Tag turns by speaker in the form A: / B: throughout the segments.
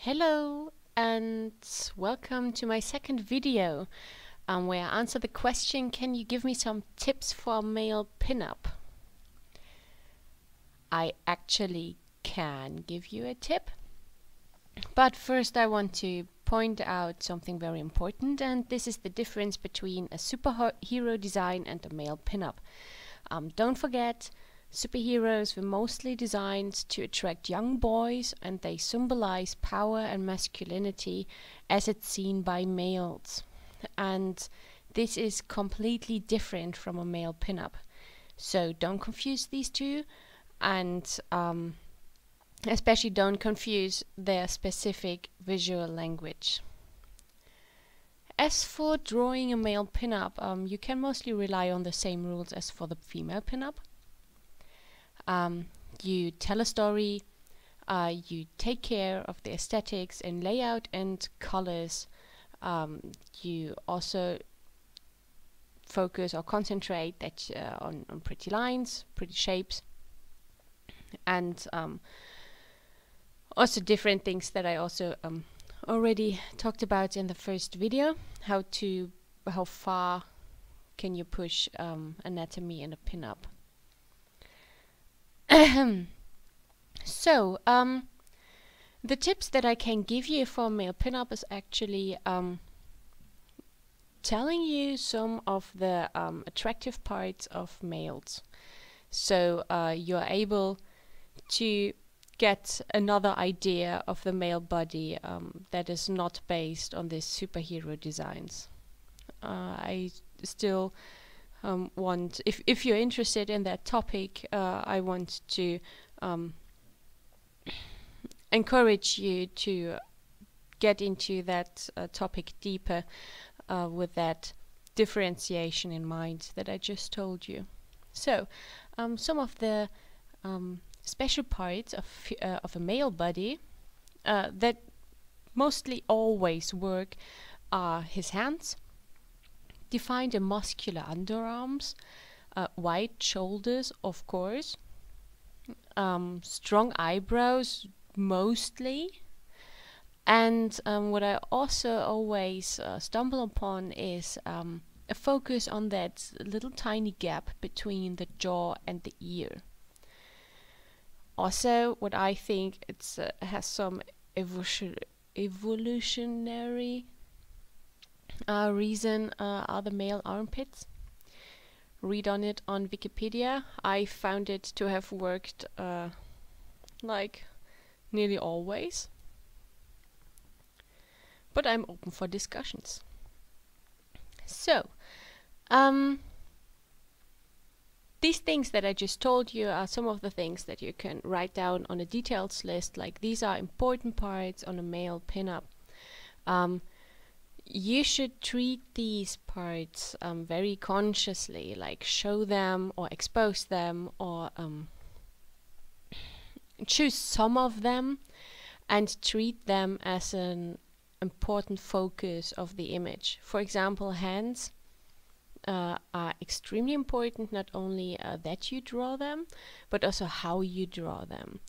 A: Hello and welcome to my second video where I answer the question, can you give me some tips for male pinup? I actually can give you a tip, but first I want to point out something very important, and this is the difference between a superhero design and a male pinup. Don't forget, superheroes were mostly designed to attract young boys, and they symbolize power and masculinity as it's seen by males. And this is completely different from a male pinup. So don't confuse these two, and especially don't confuse their specific visual language. As for drawing a male pinup, you can mostly rely on the same rules as for the female pinup. You tell a story, you take care of the aesthetics and layout and colors. You also focus or concentrate that on pretty lines, pretty shapes, and also different things that I also already talked about in the first video. How far can you push anatomy in a pinup? So, the tips that I can give you for male pinup is actually telling you some of the attractive parts of males. So you're able to get another idea of the male body that is not based on these superhero designs. I still want, if you're interested in that topic, I want to encourage you to get into that topic deeper with that differentiation in mind that I just told you. So some of the special parts of a male body that mostly always work are his hands, defined and muscular underarms, wide shoulders, of course, strong eyebrows mostly, and what I also always stumble upon is a focus on that little tiny gap between the jaw and the ear. Also, what I think it's has some evolutionary reason are the male armpits. Read on it on Wikipedia. I found it to have worked like nearly always, but I'm open for discussions. So these things that I just told you are some of the things that you can write down on a details list, like these are important parts on a male pinup. You should treat these parts very consciously, like show them or expose them or choose some of them and treat them as an important focus of the image. For example, hands are extremely important, not only that you draw them, but also how you draw them.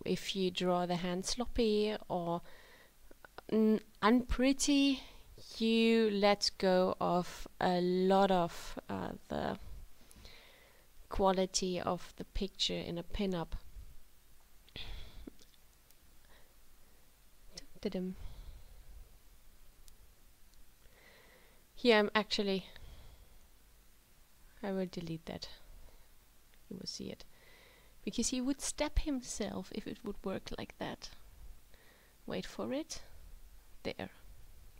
A: If you draw the hand sloppy or unpretty, you let go of a lot of the quality of the picture in a pinup. Here I will delete that. You will see it. Because he would stab himself if it would work like that. Wait for it. There.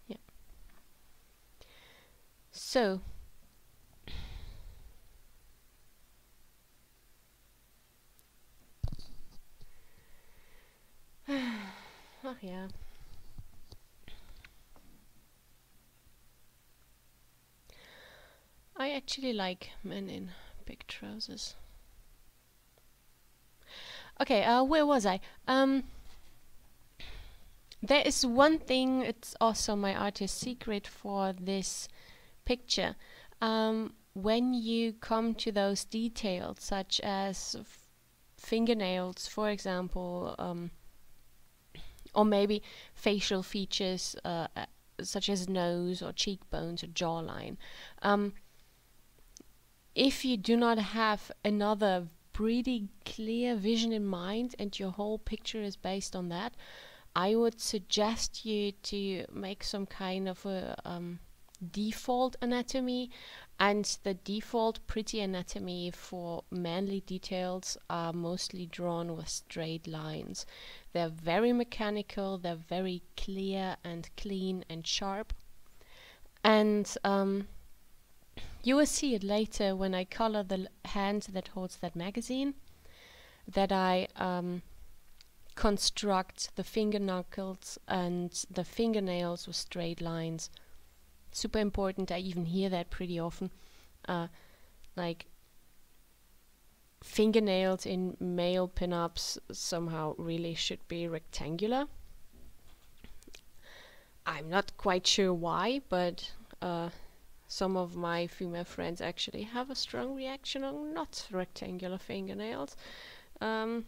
A: Yeah. So oh yeah. I actually like men in big trousers. Okay, where was I? There is one thing, it's also my artist secret for this picture. When you come to those details, such as fingernails, for example, or maybe facial features such as nose or cheekbones or jawline. If you do not have another pretty clear vision in mind and your whole picture is based on that, I would suggest you to make some kind of a default anatomy, and the default pretty anatomy for manly details are mostly drawn with straight lines. They're very mechanical, they're very clear and clean and sharp, and you will see it later when I color the hand that holds that magazine, that I construct the finger knuckles and the fingernails with straight lines. Super important. I even hear that pretty often. Like fingernails in male pinups somehow really should be rectangular. I'm not quite sure why, but some of my female friends actually have a strong reaction on not rectangular fingernails. But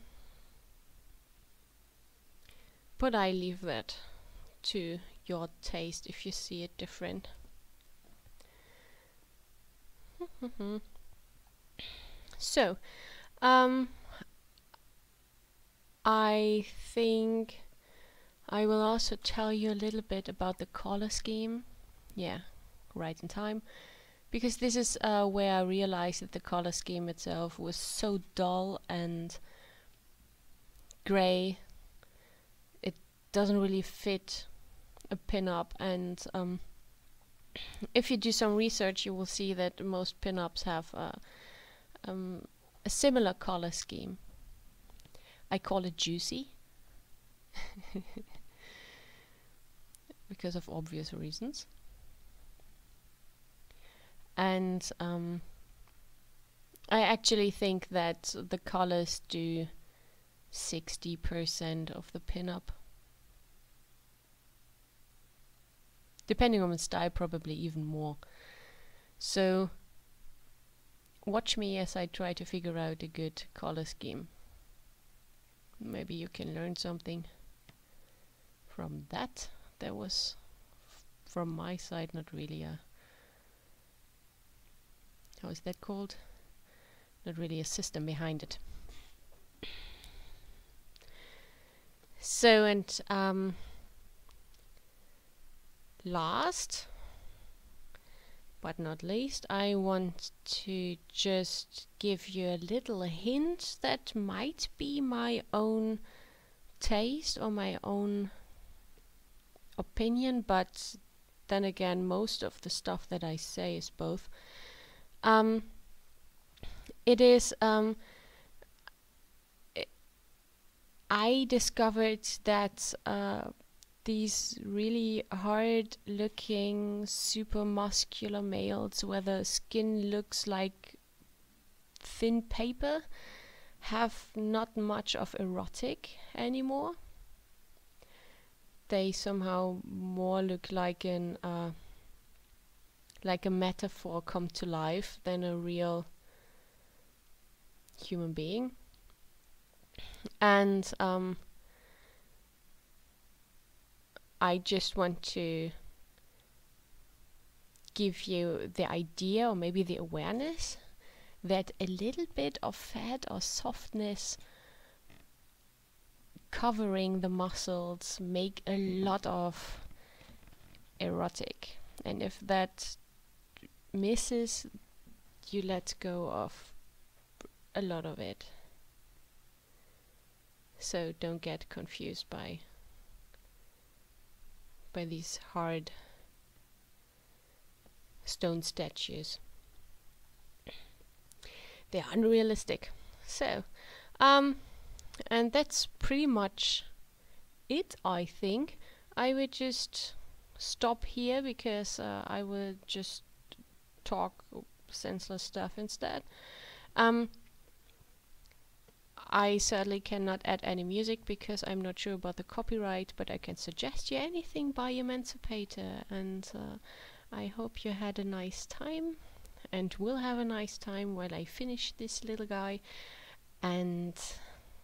A: I leave that to your taste if you see it different. So, I think I will also tell you a little bit about the color scheme. Yeah, right in time. Because this is where I realized that the color scheme itself was so dull and gray. It doesn't really fit a pin-up, and if you do some research, you will see that most pin-ups have a similar color scheme. I call it juicy because of obvious reasons. And I actually think that the colors do 60% of the pin-up. Depending on the style, probably even more. So watch me as I try to figure out a good color scheme. Maybe you can learn something from that. That was from my side, not really a, how is that called? Not really a system behind it. So, and last but not least, I want to just give you a little hint that might be my own taste or my own opinion, but then again, most of the stuff that I say is both. It is I discovered that these really hard looking super muscular males where the skin looks like thin paper have not much of erotic anymore. They somehow more look like an like a metaphor come to life than a real human being. And I just want to give you the idea, or maybe the awareness, that a little bit of fat or softness covering the muscles make a lot of erotic. And if that misses, you let go of a lot of it. So don't get confused by these hard stone statues. They're unrealistic. So, and that's pretty much it, I think. I would just stop here because I will just talk senseless stuff instead. I sadly cannot add any music because I'm not sure about the copyright, but I can suggest you anything by Emancipator, and I hope you had a nice time and will have a nice time while I finish this little guy, and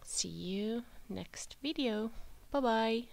A: see you next video. Bye bye.